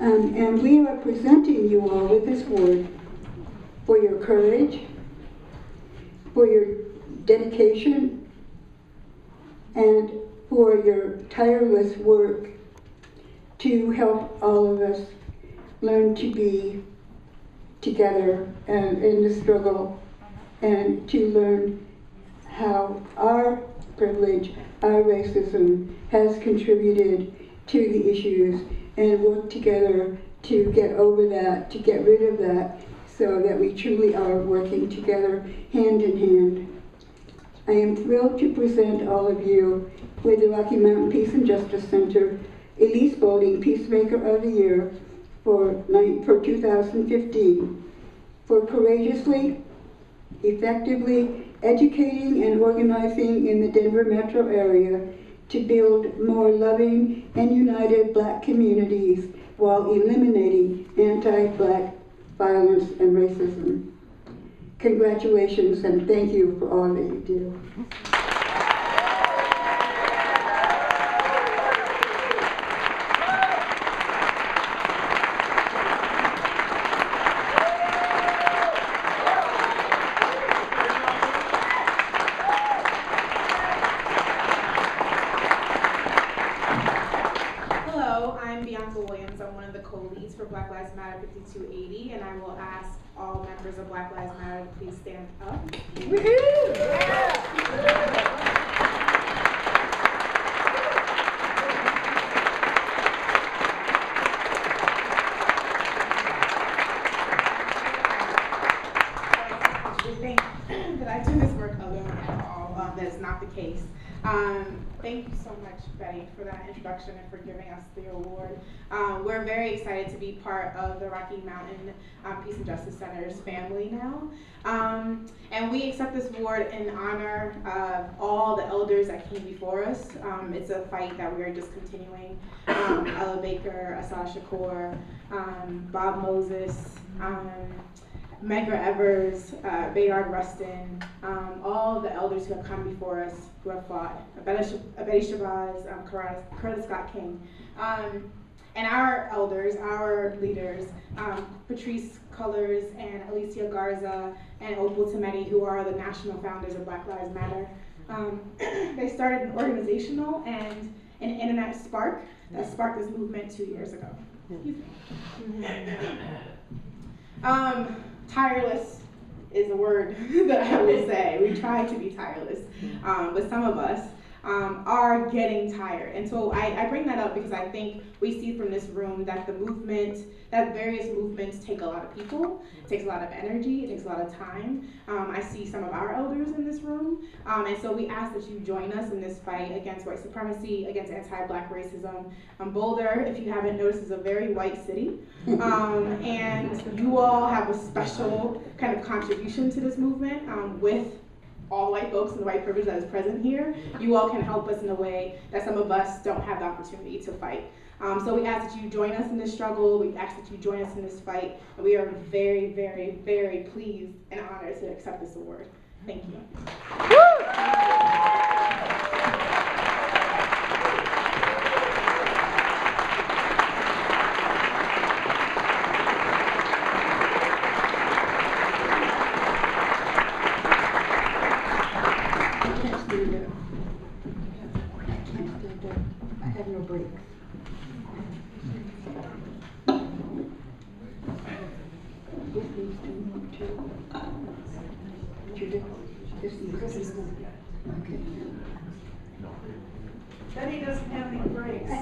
And we are presenting you all with this award for your courage, for your dedication, and for your tireless work to help all of us learn to be together and in the struggle, and to learn how our privilege, our racism has contributed to the issues, and work together to get over that, to get rid of that, so that we truly are working together hand in hand. I am thrilled to present all of you with the Rocky Mountain Peace and Justice Center Elise Boulding Peacemaker of the Year for 2015 for courageously, effectively educating and organizing in the Denver metro area to build more loving and united Black communities while eliminating anti-Black violence and racism. Congratulations and thank you for all that you do. For Black Lives Matter 5280, and I will ask all members of Black Lives Matter to please stand up. You think that I do this work alone at all? That is not the case. Thank you so much, Betty, for that introduction and for giving us the award. We're very excited to be part of the Rocky Mountain Peace and Justice Center's family now. And we accept this award in honor of all the elders that came before us. It's a fight that we are just continuing. Ella Baker, Asad Shakur, Bob Moses, Medgar Evers, Bayard Rustin, all the elders who have come before us who have fought, Betty Shabazz, Coretta Scott King, and our elders, our leaders, Patrice Cullors and Alicia Garza and Opal Tometi, who are the national founders of Black Lives Matter. They started an organizational and an internet spark that sparked this movement 2 years ago. Tireless is a word that I would say. We try to be tireless, but some of us are getting tired. And so I bring that up because I think we see from this room that the movement, that various movements take a lot of people, it takes a lot of energy, it takes a lot of time. I see some of our elders in this room, and so we ask that you join us in this fight against white supremacy, against anti-Black racism. Boulder, if you haven't noticed, is a very white city, and you all have a special kind of contribution to this movement with all white folks and the white privilege that is present here. You all can help us in a way that some of us don't have the opportunity to fight. So we ask that you join us in this struggle. We ask that you join us in this fight. And we are very, very, very pleased and honored to accept this award. Thank you. I have no breaks. This needs to move too. Judith, this needs to move. Okay. Betty doesn't have any breaks. I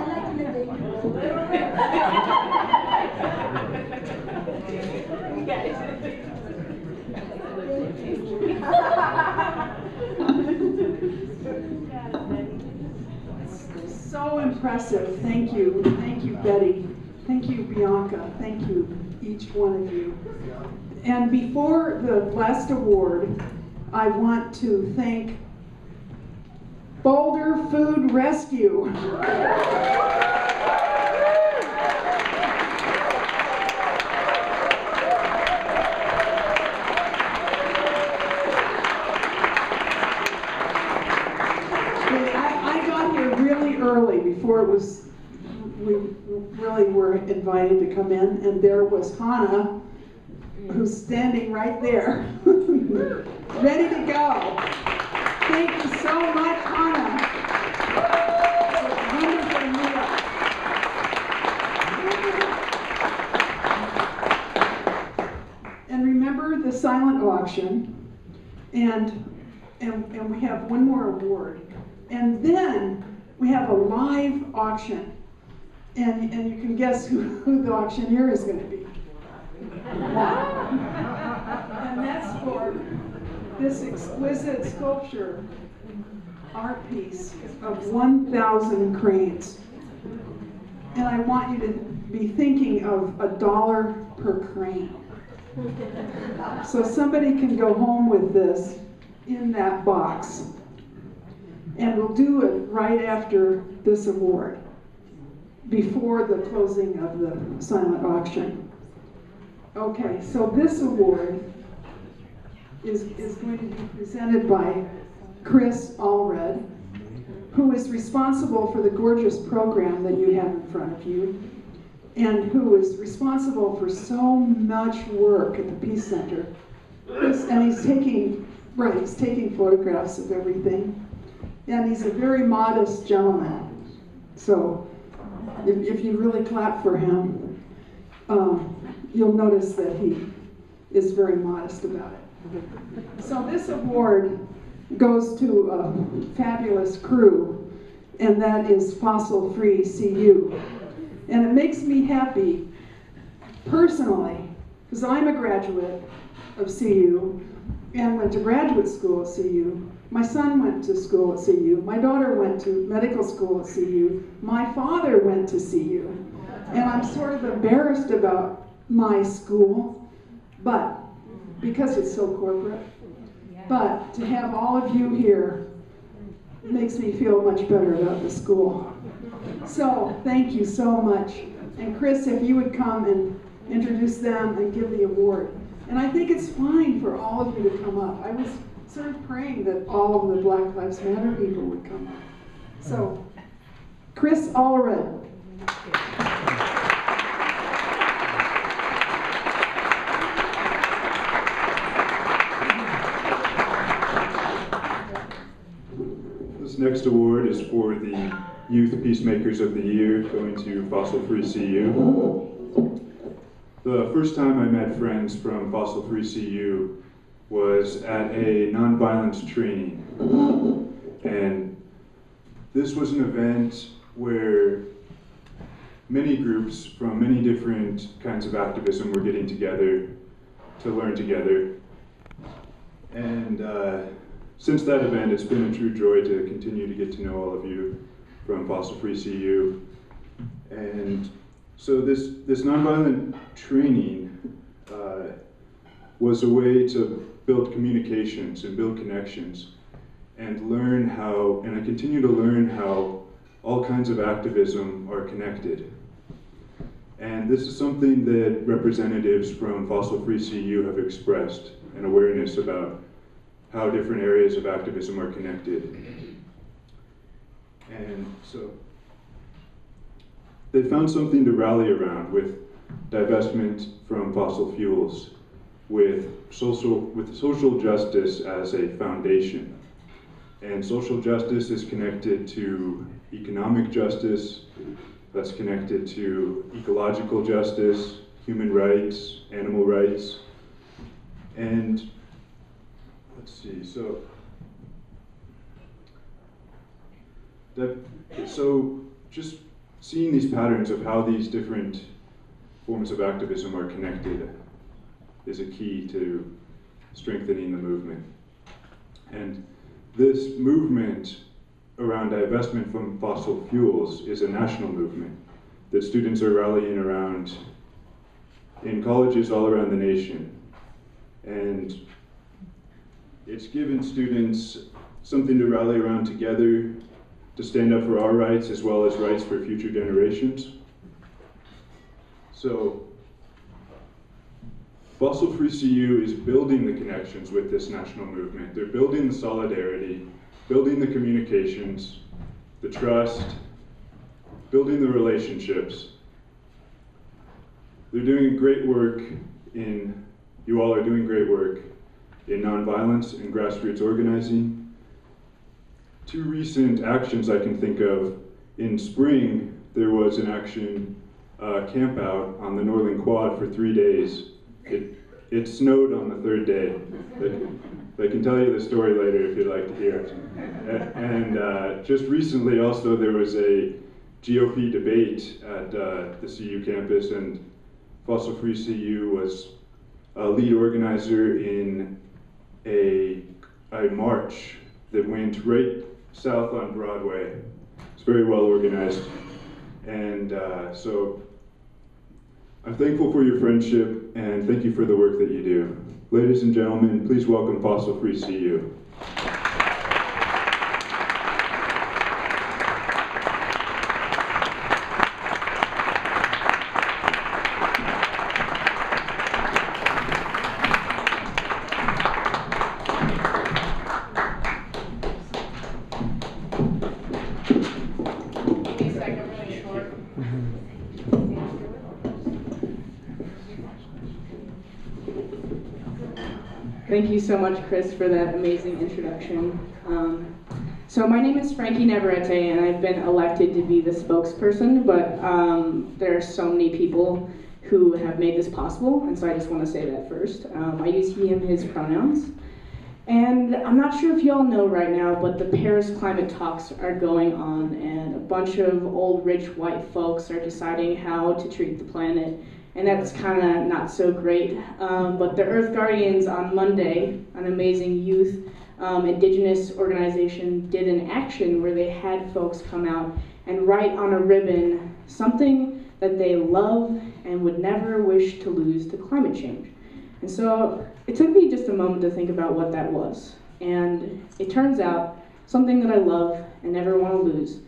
like to live So impressive. Thank you. Thank you, Betty. Thank you, Bianca. Thank you, each one of you. And before the last award, I want to thank Boulder Food Rescue. I got here really early before it was, really were invited to come in, and there was Hannah, who's standing right there, ready to go. Thank you so much, Hannah. It's wonderful to meet you. And remember the silent auction, and we have one more award. And then we have a live auction. And you can guess who the auctioneer is going to be. And that's for this exquisite sculpture, art piece of 1,000 cranes. And I want you to be thinking of $1 per crane. So somebody can go home with this in that box. And we'll do it right after this award, before the closing of the silent auction. Okay, so this award is going to be presented by Chris Allred, who is responsible for the gorgeous program that you have in front of you, and who is responsible for so much work at the Peace Center. And he's taking photographs of everything. And he's a very modest gentleman. So if you really clap for him, you'll notice that he is very modest about it. So this award goes to a fabulous crew, and that is Fossil Free CU. And it makes me happy personally, because I'm a graduate of CU and went to graduate school at CU. My son went to school at CU. My daughter went to medical school at CU. My father went to CU. And I'm sort of embarrassed about my school, but because it's so corporate. But to have all of you here makes me feel much better about the school. So thank you so much. And Chris, if you would come and introduce them and give the award. And I think it's fine for all of you to come up. I was sort of praying that all of the Black Lives Matter people would come up. So, Chris Allred. This next award is for the Youth Peacemakers of the Year, going to Fossil Free CU. The first time I met friends from Fossil Free CU was at a nonviolence training. And this was an event where many groups from many different kinds of activism were getting together to learn together. And since that event, it's been a true joy to continue to get to know all of you from Fossil Free CU. And so this nonviolent training was a way to build communications and build connections and learn how, and I continue to learn how all kinds of activism are connected. And this is something that representatives from Fossil Free CU have expressed, an awareness about how different areas of activism are connected. And so they found something to rally around with divestment from fossil fuels, with social justice as a foundation. And social justice is connected to economic justice, that's connected to ecological justice, human rights, animal rights. And let's see, so just seeing these patterns of how these different forms of activism are connected is a key to strengthening the movement. And this movement around divestment from fossil fuels is a national movement that students are rallying around in colleges all around the nation. And it's given students something to rally around together, to stand up for our rights as well as rights for future generations. So, Fossil Free CU is building the connections with this national movement. They're building the solidarity, building the communications, the trust, building the relationships, doing great work you all are doing great work in nonviolence and grassroots organizing. Two recent actions I can think of: in spring, there was an action camp out on the Northern Quad for 3 days. It snowed on the third day. I can tell you the story later if you'd like to hear it. And just recently also there was a GOP debate at the CU campus, and Fossil Free CU was a lead organizer in a march that went right south on Broadway. It's very well organized. And so I'm thankful for your friendship and thank you for the work that you do. Ladies and gentlemen, please welcome Fossil Free CU. Thank you so much, Chris, for that amazing introduction. So my name is Frankie Navarrete, and I've been elected to be the spokesperson, but there are so many people who have made this possible, and so I just want to say that first. I use he, him, his pronouns. And I'm not sure if you all know right now, but the Paris climate talks are going on, and a bunch of old, rich, white folks are deciding how to treat the planet. And that's kind of not so great. But the Earth Guardians on Monday, an amazing youth indigenous organization, did an action where they had folks come out and write on a ribbon something that they love and would never wish to lose to climate change. And so it took me just a moment to think about what that was. And it turns out something that I love and never want to lose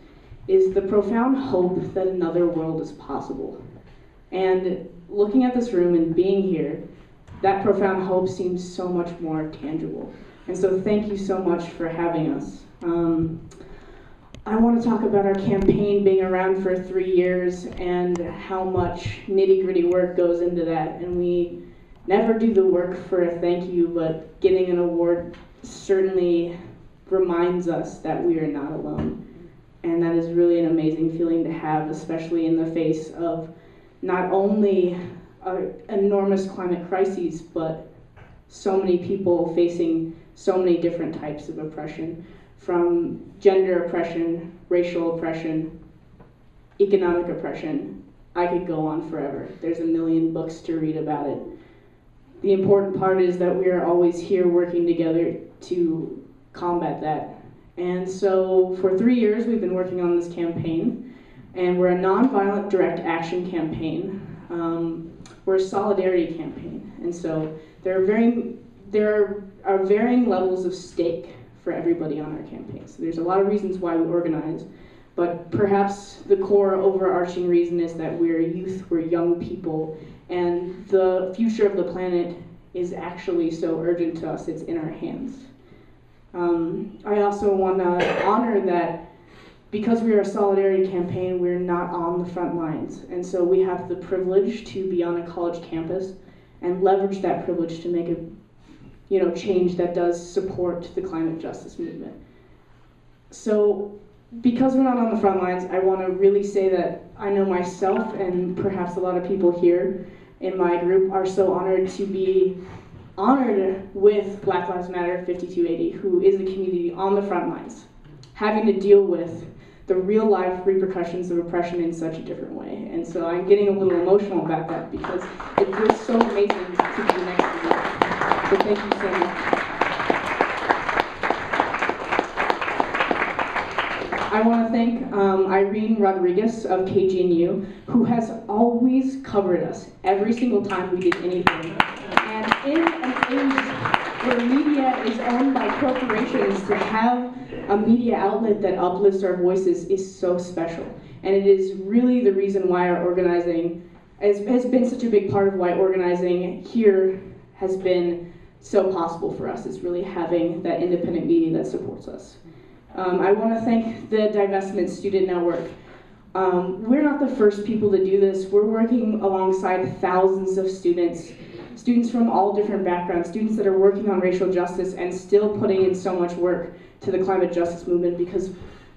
is the profound hope that another world is possible. And looking at this room and being here, that profound hope seems so much more tangible. And so thank you so much for having us. I want to talk about our campaign being around for 3 years and how much nitty-gritty work goes into that. And we never do the work for a thank you, but getting an award certainly reminds us that we are not alone. And that is really an amazing feeling to have, especially in the face of not only enormous climate crises, but so many people facing so many different types of oppression, from gender oppression, racial oppression, economic oppression. I could go on forever. There's a million books to read about it. The important part is that we are always here working together to combat that. And so for 3 years, we've been working on this campaign, and we're a nonviolent direct action campaign. We're a solidarity campaign, and so there are varying levels of stake for everybody on our campaign. So there's a lot of reasons why we organize, but perhaps the core overarching reason is that we're youth, we're young people, and the future of the planet is actually so urgent to us, it's in our hands. I also want to honor that because we are a solidarity campaign, we're not on the front lines. And so we have the privilege to be on a college campus and leverage that privilege to make a change that does support the climate justice movement. So because we're not on the front lines, I want to really say that I know myself and perhaps a lot of people here in my group are so honored to be honored with Black Lives Matter 5280, who is a community on the front lines, having to deal with the real life repercussions of oppression in such a different way. And so I'm getting a little emotional about that because it feels so amazing to be next to you. So thank you so much. I want to thank Irene Rodriguez of KGNU, who has always covered us every single time we did anything. And in an age where media is owned by corporations, to have a media outlet that uplifts our voices is so special. And it is really the reason why our organizing has been such a big part of why organizing here has been so possible for us, is really having that independent media that supports us. I want to thank the Divestment Student Network. We're not the first people to do this. We're working alongside thousands of students from all different backgrounds, students that are working on racial justice and still putting in so much work to the climate justice movement, because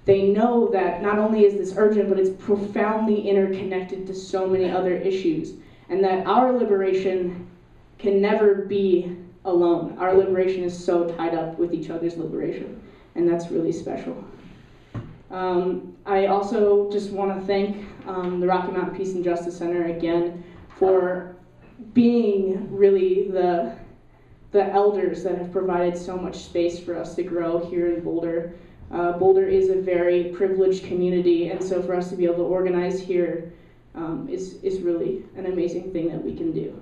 they know that not only is this urgent, but it's profoundly interconnected to so many other issues, and that our liberation can never be alone. Our liberation is so tied up with each other's liberation, and that's really special. I also just want to thank the Rocky Mountain Peace and Justice Center again for being really the elders that have provided so much space for us to grow here in Boulder. Boulder is a very privileged community, and so for us to be able to organize here is really an amazing thing that we can do.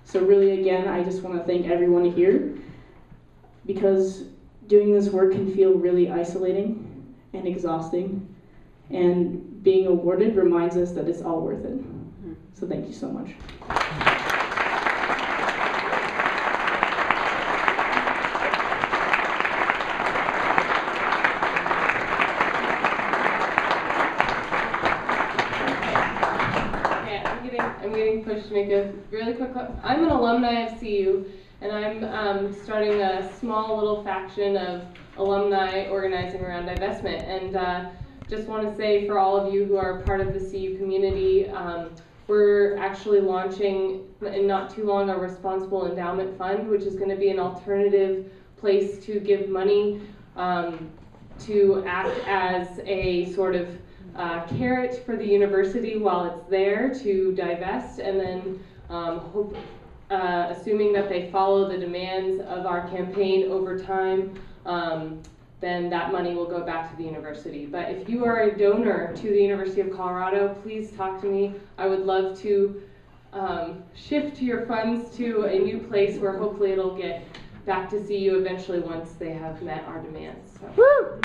So really, again, I just want to thank everyone here, because doing this work can feel really isolating and exhausting, and being awarded reminds us that it's all worth it. So thank you so much. I'm getting pushed to make a really quick. I'm an alumni of CU, and I'm starting a small little faction of alumni organizing around divestment. And just want to say, for all of you who are part of the CU community, we're actually launching in not too long a responsible endowment fund, which is going to be an alternative place to give money to act as a sort of carrot for the university while it's there to divest, and then assuming that they follow the demands of our campaign over time, then that money will go back to the university. But if you are a donor to the University of Colorado, please talk to me. I would love to shift your funds to a new place where hopefully it'll get back to CU eventually once they have met our demands. So. Woo!